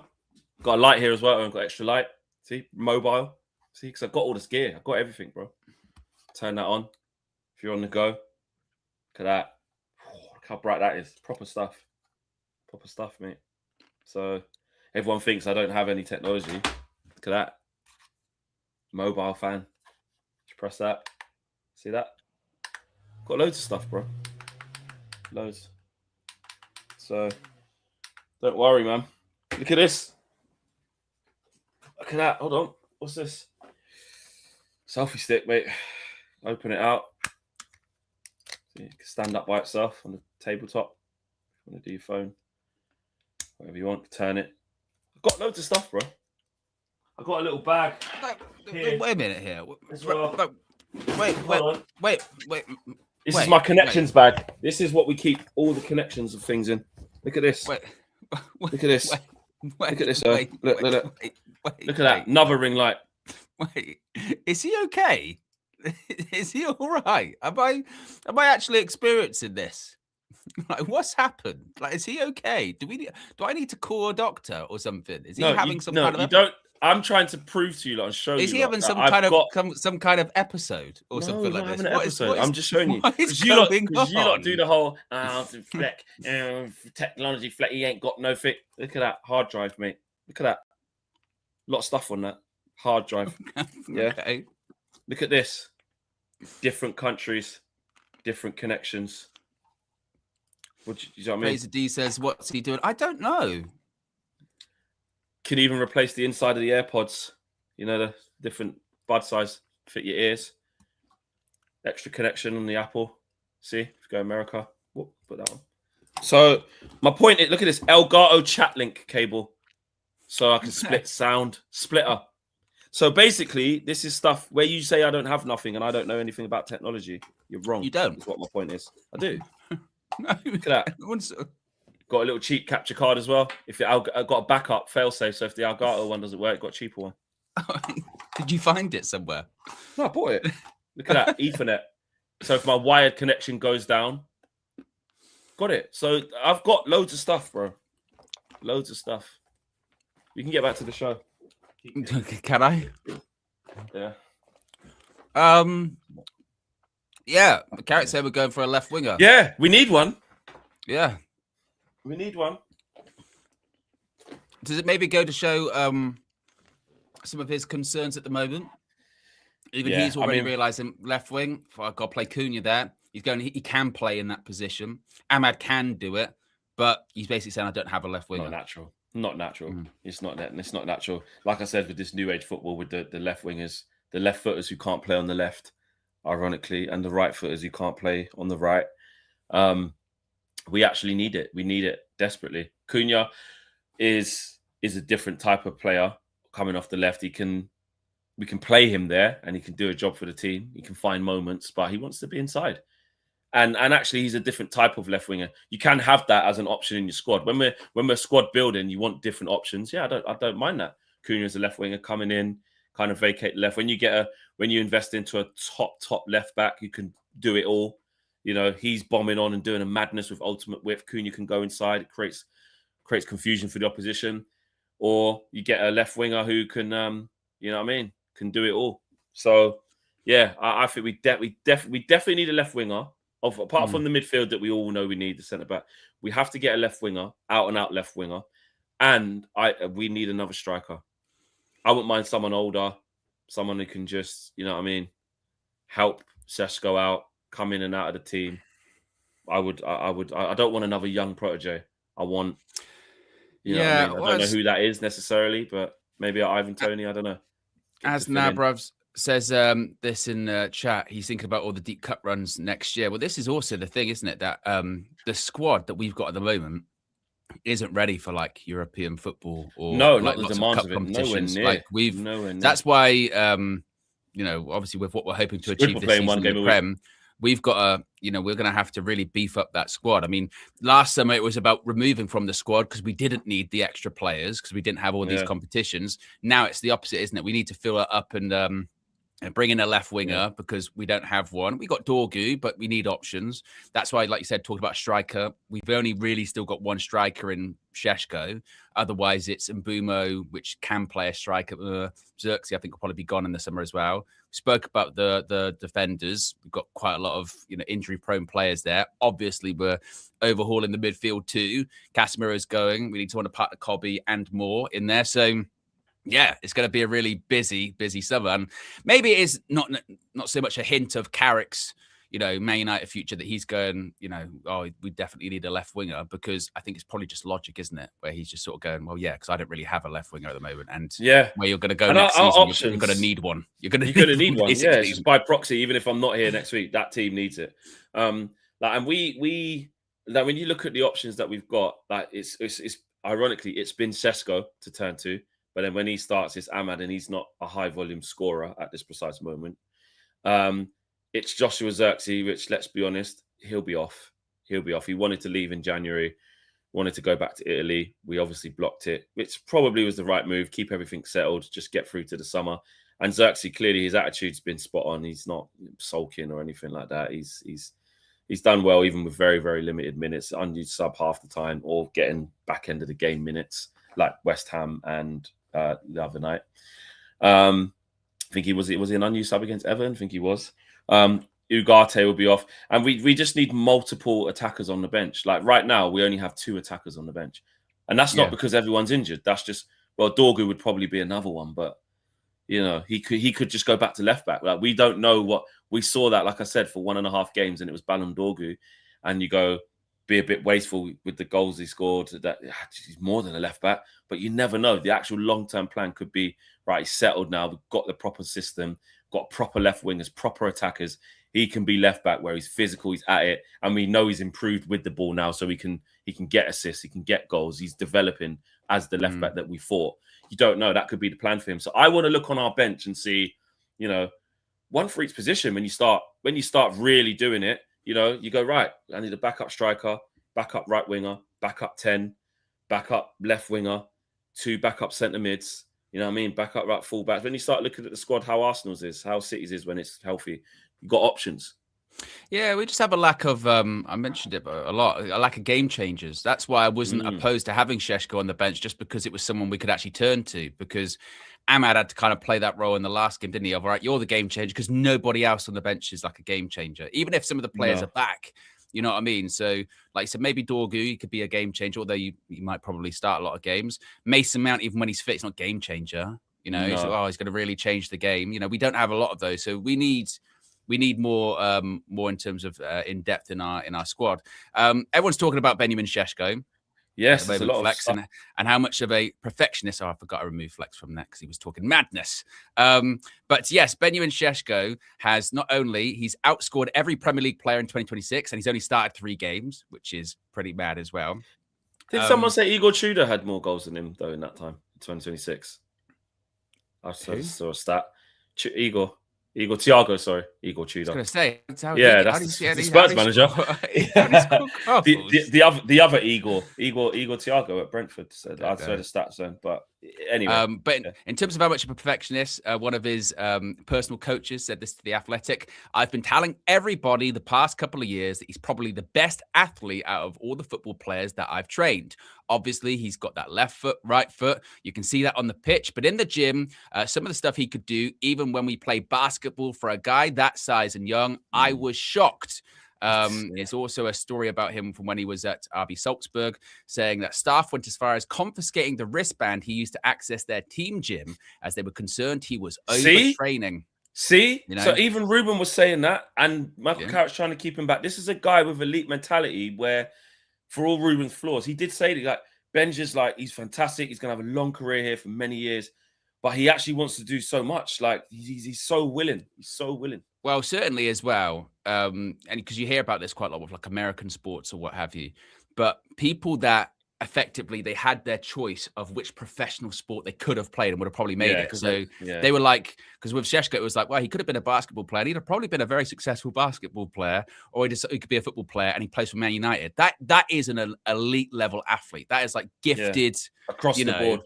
Got a light here as well. I've got extra light. See, mobile. See, because I've got all this gear. I've got everything, bro. Turn that on. If you're on the go. Look at that. Look how bright that is. Proper stuff. Proper stuff, mate. So everyone thinks I don't have any technology. Look at that. Mobile fan. Just press that. See that? Got loads of stuff, bro. Loads. So don't worry, man. Look at this. Look at that. Hold on. What's this? Selfie stick, mate. Open it out. You can stand up by itself on the tabletop. You want to do your phone. Whatever you want. Turn it. I've got loads of stuff, bro. I've got a little bag. Wait a minute here. Well. Wait. This is my connections bag. This is what we keep all the connections of things in. Look at this. Look at this. Look at this. Look at that. Another ring light. Wait, is he okay? Is he all right? Am I actually experiencing this? Like, what's happened? Like, is he okay? Do I need to call a doctor or something? Is he having some kind of? You don't. I'm trying to prove to you, and show you. Is he having some kind of episode or something like this? I'm just showing you. Because you lot do the whole fleck, technology fleck. He ain't got no fit. Look at that hard drive, mate. Look at that. A lot of stuff on that hard drive. Yeah. Okay. Look at this. Different countries, different connections. You know what I mean? Fraser D says, "What's he doing?" I don't know. Can even replace the inside of the AirPods. You know, the different bud size fit your ears. Extra connection on the Apple. See, if you go America, whoop, put that on. So my point is, look at this Elgato chat link cable. So I can split sound splitter. So basically, this is stuff where you say I don't have nothing and I don't know anything about technology. You're wrong. You don't. That's what my point is. I do. No, look at that. Got a little cheap capture card as well. If I've got a backup failsafe, so if the Elgato one doesn't work, got a cheaper one. Did you find it somewhere? No, I bought it. Look at that Ethernet. So if my wired connection goes down, got it. So I've got loads of stuff, bro. Loads of stuff. You can get back to the show. Can I? Yeah. Yeah, Carrot said we're going for a left winger. Yeah, we need one. Yeah, we need one. Does it maybe go to show some of his concerns at the moment? Even he's already realising left wing. I've got to play Cunha there. He can play in that position. Ahmad can do it, but he's basically saying I don't have a left winger. Not natural. It's not natural. Like I said, with this new age football, with the left wingers, the left footers who can't play on the left, ironically, and the right footers who can't play on the right. We actually need it. We need it desperately. Cunha is a different type of player coming off the left. We can play him there and he can do a job for the team. He can find moments, but he wants to be inside. And actually, he's a different type of left winger. You can have that as an option in your squad. When we're squad building, you want different options. Yeah, I don't mind that. Cunha is a left winger coming in, kind of vacate the left. When you invest into a top left back, you can do it all. You know, he's bombing on and doing a madness with ultimate width. Cunha can go inside. It creates confusion for the opposition. Or you get a left winger who can, you know what I mean, can do it all. So, yeah, I think we definitely need a left winger. Apart from the midfield that we all know we need, the centre back, we have to get a left winger, out and out left winger, and we need another striker. I wouldn't mind someone older, someone who can just, you know what I mean, help Sesko out, come in and out of the team. I don't want another young protege. I want, you know what I mean? I don't know who that is necessarily, but maybe Ivan Toney. I don't know. As Nabrov says this in chat, he's thinking about all the deep cup runs next year. Well, this is also the thing, isn't it? That the squad that we've got at the moment isn't ready for like European football or not the demands of it. Competitions. Nowhere near. That's why you know, obviously with what we're hoping to achieve this season in the Prem, we've got to, you know, we're going to have to really beef up that squad. I mean, last summer it was about removing from the squad because we didn't need the extra players because we didn't have all these competitions. Now it's the opposite, isn't it? We need to fill it up and bring in a left winger because we don't have one. We got Dorgu, but we need options. That's why, like you said, talked about striker. We've only really still got one striker in Sesko. Otherwise, it's Mbumo, which can play a striker. Xerxes, I think, will probably be gone in the summer as well. We spoke about the defenders. We've got quite a lot of, you know, injury-prone players there. Obviously, we're overhauling the midfield too. Casemiro's going. We need someone to part the Cobby and more in there. So, yeah, it's going to be a really busy summer. And maybe it is not so much a hint of Carrick's, you know, Man United future that he's going, you know, oh, we definitely need a left winger, because I think it's probably just logic, isn't it? Where he's just sort of going, well, yeah, because I don't really have a left winger at the moment. And where you're going to go and next season, you're going to need one. You're going to need one. Yeah, it's just by proxy. Even if I'm not here next week, that team needs it. And we like when you look at the options that we've got, like it's ironically, it's been Sesko to turn to. But then when he starts, it's Ahmad, and he's not a high-volume scorer at this precise moment. It's Joshua Xerxes, which, let's be honest, he'll be off. He wanted to leave in January, wanted to go back to Italy. We obviously blocked it, which probably was the right move. Keep everything settled, just get through to the summer. And Xerxes, clearly, his attitude's been spot on. He's not sulking or anything like that. He's done well, even with very, very limited minutes, unused sub half the time, or getting back end of the game minutes, like West Ham and the other night. I think he was he an unused sub against Everton? I think he was. Ugarte will be off. And we just need multiple attackers on the bench. Like right now, we only have 2 attackers on the bench. And that's not because everyone's injured. That's just, well, Dorgu would probably be another one, but you know, he could just go back to left back. Like we don't know what we saw that, like I said, for 1.5 games, and it was Ballon Dorgu, and you go, be a bit wasteful with the goals he scored. That he's more than a left back, but you never know. The actual long-term plan could be, right, he's settled now. We've got the proper system, got proper left wingers, proper attackers. He can be left back where he's physical, he's at it, and we know he's improved with the ball now, so he can get assists, he can get goals. He's developing as the left back that we thought. You don't know. That could be the plan for him. So I want to look on our bench and see, you know, one for each position. When you start really doing it, you know, you go, right, I need a backup striker, backup right winger, backup 10, backup left winger, 2 backup centre mids, you know what I mean? Backup right fullbacks. When you start looking at the squad, how Arsenal's is, how City's is when it's healthy, you've got options. Yeah, we just have a lack of, I mentioned it a lot, a lack of game changers. That's why I wasn't opposed to having Sesko on the bench, just because it was someone we could actually turn to, because Ahmad had to kind of play that role in the last game, didn't he? All right, you're the game changer, because nobody else on the bench is like a game changer, even if some of the players are back. You know what I mean? So, like I said, maybe Dorgu, he could be a game changer, although you might probably start a lot of games. Mason Mount, even when he's fit, he's not game changer. You know, he's going to really change the game. You know, we don't have a lot of those, so we need more in terms of in depth in our squad. Everyone's talking about Benjamin Sesko. Yes, there's a lot Flex of and how much of a perfectionist. Oh, I forgot to remove Flex from that because he was talking madness. But yes, Benjamin Sesko has not only he's outscored every Premier League player in 2026, and he's only started 3 games, which is pretty mad as well. Did someone say Igor Tudor had more goals than him though in that time, 2026? I saw a stat. Igor Thiago, sorry. Igor Tudor. I was going to say, that's the Spurs manager. The other Igor Thiago at Brentford said. I'd say the stats then, but anyway. In terms of how much of a perfectionist, one of his personal coaches said this to The Athletic. I've been telling everybody the past couple of years that he's probably the best athlete out of all the football players that I've trained. Obviously, he's got that left foot, right foot. You can see that on the pitch. But in the gym, some of the stuff he could do, even when we play basketball, for a guy that size and young, I was shocked. There's also a story about him from when he was at RB Salzburg, saying that staff went as far as confiscating the wristband he used to access their team gym as they were concerned he was overtraining. See? You know? So even Ruben was saying that, and Michael Carrick's trying to keep him back. This is a guy with elite mentality where, for all Ruben's flaws, he did say that, like, Ben's just like, he's fantastic. He's going to have a long career here for many years. But he actually wants to do so much. Like, he's so willing. He's so willing. Well, certainly as well. And because you hear about this quite a lot with like American sports or what have you. But people that effectively, they had their choice of which professional sport they could have played and would have probably made it. So they were like, because with Sesko, it was like, well, he could have been a basketball player. He'd have probably been a very successful basketball player, or he could be a football player, and he plays for Man United. That is an elite level athlete. That is like gifted across the board.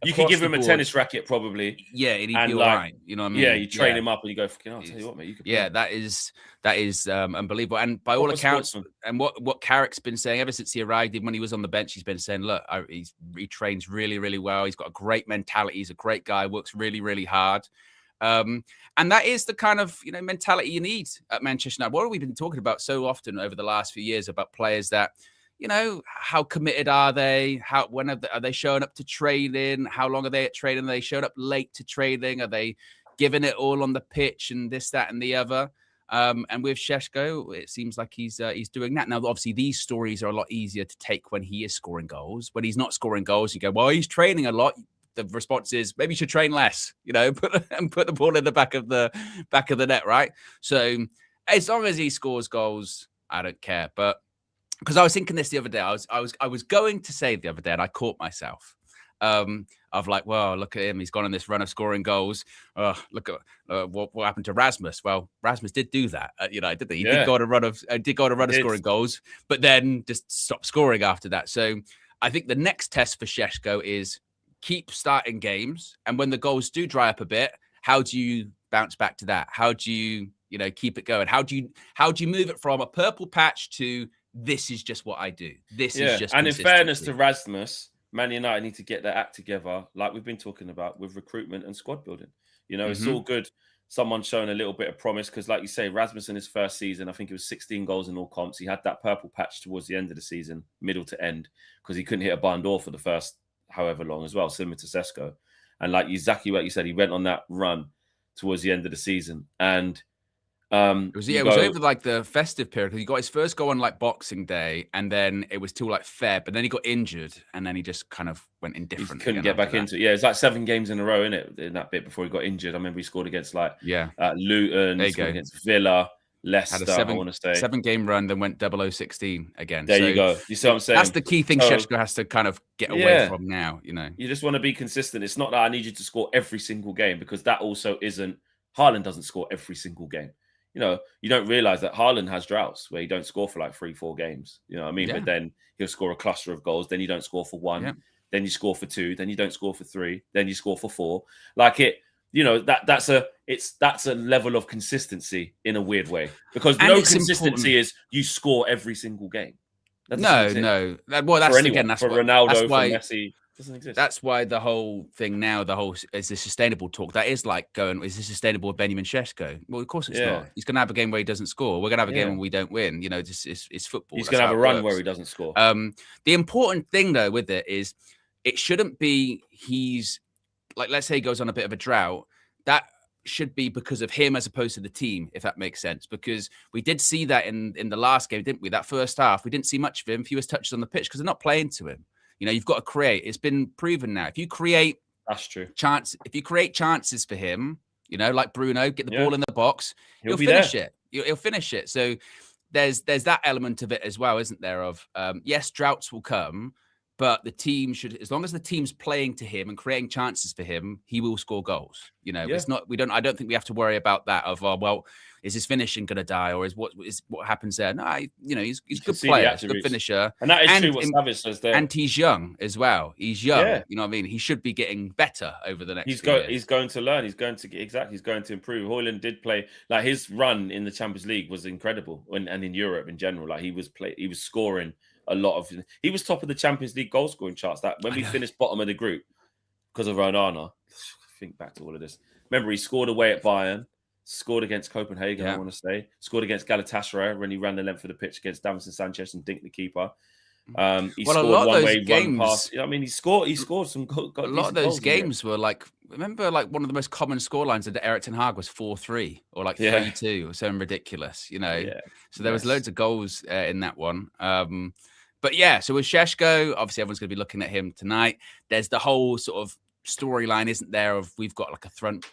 You could give him a tennis racket, probably. Yeah, and he'd be all right. You know what I mean? Yeah, you train him up and you go, fucking, I'll tell you what, mate. You could play. That is unbelievable. And by all accounts, and what Carrick's been saying ever since he arrived, when he was on the bench, he's been saying, look, he trains really, really well. He's got a great mentality. He's a great guy, works really, really hard. And that is the kind of mentality you need at Manchester United. What have we been talking about so often over the last few years about players that, how committed are they? When are they showing up to training? How long are they at training? Are they showing up late to training? Are they giving it all on the pitch and this, that, and the other? And with Sesko, it seems like he's doing that. Now, obviously, these stories are a lot easier to take when he is scoring goals. When he's not scoring goals, you go, well, he's training a lot. The response is maybe you should train less, put the ball in the back of the net, right? So as long as he scores goals, I don't care. But because I was thinking this the other day, I was going to say the other day, and I caught myself. Of like, well, look at him. He's gone on this run of scoring goals. Look at what happened to Rasmus. Well, Rasmus did do that at United, didn't he? He did go on a run of scoring goals, but then just stopped scoring after that. So I think the next test for Sesko is keep starting games, and when the goals do dry up a bit, how do you bounce back to that? How do you keep it going? How do you move it from a purple patch to this is just what I do? This is just. And in fairness to Rasmus, Man United need to get their act together, like we've been talking about with recruitment and squad building. It's all good. Someone showing a little bit of promise because, like you say, Rasmus in his first season, I think it was 16 goals in all comps. He had that purple patch towards the end of the season, middle to end, because he couldn't hit a barn door for the first however long as well, similar to Sesko. And like exactly what you said, he went on that run towards the end of the season, and it was over like the festive period. He got his first goal on like Boxing Day, and then it was till like Feb, but then he got injured, and then he just kind of went indifferent. He couldn't get back into it. Yeah, it's like 7 games in a row, innit? In that bit before he got injured. I remember he scored against Luton, he scored against Villa, Leicester. Had I want to say 7-game run, then went 0016 again. There you go. You see what I'm saying? That's the key thing Sesko has to kind of get away from now. You just want to be consistent. It's not that I need you to score every single game, because that also isn't. Haaland doesn't score every single game. You don't realize that Haaland has droughts where he don't score for like 3-4 games. You know what I mean? Yeah. But then he'll score a cluster of goals. Then you don't score for 1. Then you score for 2. Then you don't score for 3. Then you score for 4. Like it, that's a that's a level of consistency in a weird way, because And no it's consistency important. is you score every single game. That doesn't No, exist. no. Well, For that's anyone, again, that's for what, Ronaldo, that's for why, Messi, it doesn't exist. that's why the whole thing now, is the sustainable talk. That is like going, is this sustainable with Benjamin Sesko? Well, of course it's not. He's going to have a game where he doesn't score. We're going to have a game when we don't win. You know, it's football. He's That's going to how have a it run works. where he doesn't score. The important thing though with it is, it shouldn't be he's like, let's say he goes on a bit of a drought. That should be because of him as opposed to the team, if that makes sense. Because we did see that in the last game, didn't we? That first half, we didn't see much of him. Fewest touches on the pitch because they're not playing to him. You know, you've got to create. It's been proven now. If you create That's true. if you create chances for him, you know, like Bruno, get the ball in the box, he'll finish it. He'll finish it. So there's that element of it as well, isn't there? Of yes, droughts will come, but the team should, as long as the team's playing to him and creating chances for him, he will score goals. You know, it's not, I don't think we have to worry about that of, well, is his finishing going to die, or is what happens there? No, he's a good player, he's a good finisher. And that is true what Savage says there. And he's young as well. He's young. You know what I mean? He should be getting better over the next He's years. He's going to learn. He's going to improve. Højlund did play, like, his run in the Champions League was incredible, and in Europe in general. Like, he was scoring a lot of. He was top of the Champions League goal scoring charts. That when we finished bottom of the group because of Onana. Think back to all of this. Remember, he scored away at Bayern, scored against Copenhagen. I want to say, scored against Galatasaray when he ran the length of the pitch against Davinson Sanchez and dinked the keeper. He scored a lot one of those way, games, one pass. You know, I mean, he scored some. A lot of those games were like, remember, like one of the most common scorelines under Erik ten Hag was 4-3 or like 3-2 or something ridiculous. You know, so there was loads of goals in that one. But yeah, so with Sesko, obviously everyone's going to be looking at him tonight. There's the whole sort of storyline, isn't there, of we've got like a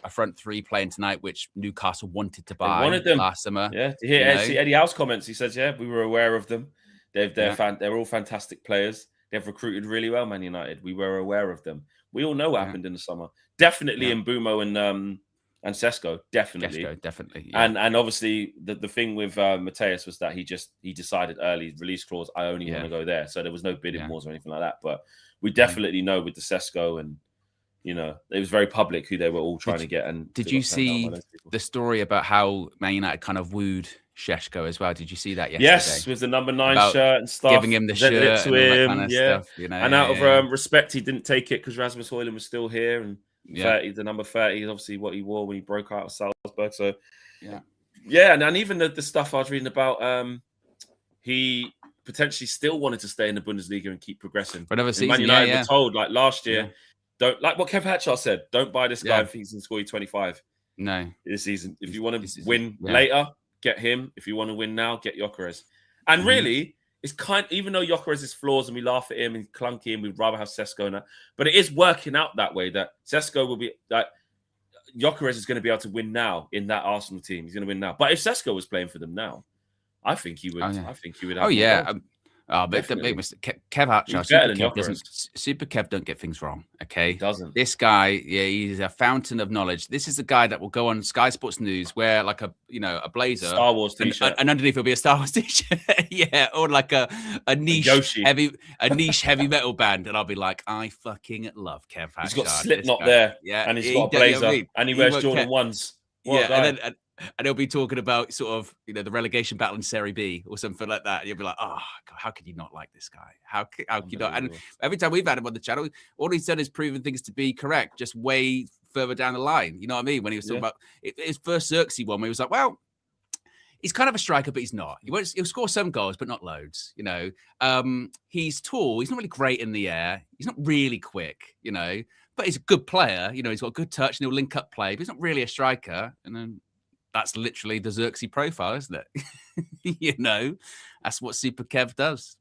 front three playing tonight, which Newcastle wanted to buy last summer. Yeah, to hear Eddie Howe's comments, he says, we were aware of them. They're all fantastic players. They've recruited really well, Man United. We were aware of them. We all know what happened in the summer. Definitely in Mbumo and Sesko, definitely. Sesko, definitely. Yeah. And obviously the thing with Mateus was that he decided early, release clause, I only want to go there. So there was no bidding wars or anything like that. But we definitely know with the Sesko, and you know, it was very public who they were all trying to get. And did you see the story about how Man United kind of wooed Sesko as well? Did you see that yesterday? Yes, with the number 9 shirt and stuff, giving him the shirt to and all him, that kind of stuff, you know. And out of respect, he didn't take it because Rasmus Højlund was still here, and 30, the number 30 is obviously what he wore when he broke out of Salzburg. So and even the stuff I was reading about, he potentially still wanted to stay in the Bundesliga and keep progressing. For another season, Man United were told, like last year, don't, like what Kev Hatchard said, don't buy this guy if he's going to score you 25. No, this season. If you want to win later, get him. If you want to win now, get Gyökeres. And really, it's even though Gyökeres is flaws and we laugh at him and clunky and we'd rather have Sesko and that, but it is working out that way that Sesko will be like Gyökeres is going to be able to win now in that Arsenal team. He's going to win now. But if Sesko was playing for them now, I think he would. I think he would. Have but the big mistake. Kev Hatchard, Super Kev don't get things wrong. Okay, he doesn't. This guy, he's a fountain of knowledge. This is a guy that will go on Sky Sports News, wear like a blazer, Star Wars t-shirt, and underneath will be a Star Wars t-shirt, or like a niche heavy metal band, and I'll be like, I fucking love Kev Hatchard. He's got Slipknot there, and he's got a blazer, and he wears Jordan 1s. And he'll be talking about sort of, the relegation battle in Serie B or something like that. And you'll be like, oh, God, how could you not like this guy? How could you not? And every time we've had him on the channel, all he's done is proven things to be correct, just way further down the line. You know what I mean? When he was talking about his first Xerxes one, where he was like, well, he's kind of a striker, but he's not. He'll score some goals, but not loads. He's tall. He's not really great in the air. He's not really quick, but he's a good player. He's got good touch and he'll link up play, but he's not really a striker. And then that's literally the Xerxes profile, isn't it? That's what Super Kev does.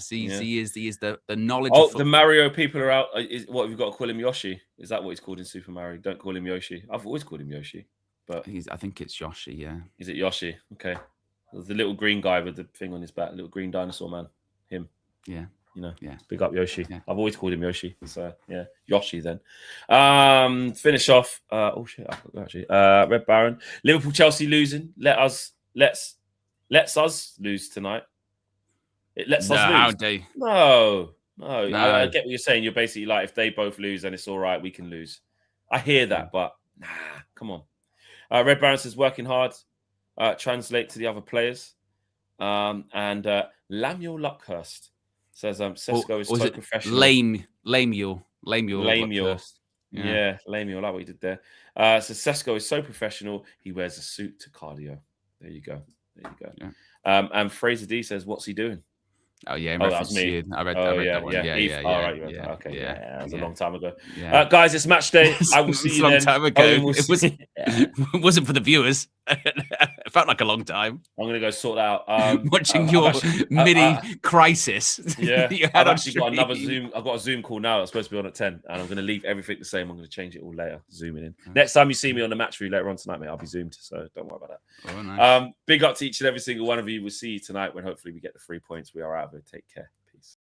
He is the knowledge. Oh, the Mario people are out. What have you got to call him? Yoshi? Is that what he's called in Super Mario? Don't call him Yoshi. I've always called him Yoshi, but I think it's Yoshi. Yeah. Is it Yoshi? Okay. The little green guy with the thing on his back, little green dinosaur man. Him. Yeah. Big up Yoshi. Yeah. I've always called him Yoshi. So Yoshi then. Finish off. Actually. Red Baron. Liverpool Chelsea losing. Let's us lose tonight. It lets us lose. No. I get what you're saying. You're basically like, if they both lose, then it's all right. We can lose. I hear that, but nah, come on. Red Baron says working hard. Translate to the other players. And Lamuel Luckhurst says Sesko is so professional. Lemuel Luckhurst. Yeah, Lemuel, I like what he did there. So Sesko is so professional, he wears a suit to cardio. There you go. Yeah. And Fraser D says, what's he doing? Oh yeah, that was me. I read that one. Yeah. All right, okay. That was a long time ago. Yeah. Guys, it's match day. I will see you then. Time ago. It wasn't for the viewers. It felt like a long time. I'm gonna go sort that out. Watching your mini crisis. Yeah, I've actually got another Zoom. I've got a Zoom call now. It's supposed to be on at 10, and I'm gonna leave everything the same. I'm gonna change it all later. Zooming in. Next time you see me on the match review later on tonight, mate, I'll be zoomed. So don't worry about that. Oh, nice. Big up to each and every single one of you. We'll see you tonight when hopefully we get the 3 points. We are out of it. Take care. Peace.